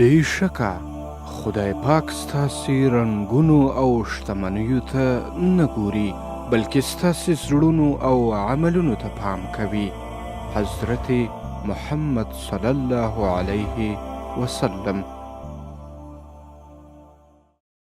بېشکه خدای پاک ستاسې رنګونو او شتمنیو ته نه ګوري، بلکې ستاسې زړونو او عملونو ته پام کوي. حضرت محمد صلی الله علیه وسلم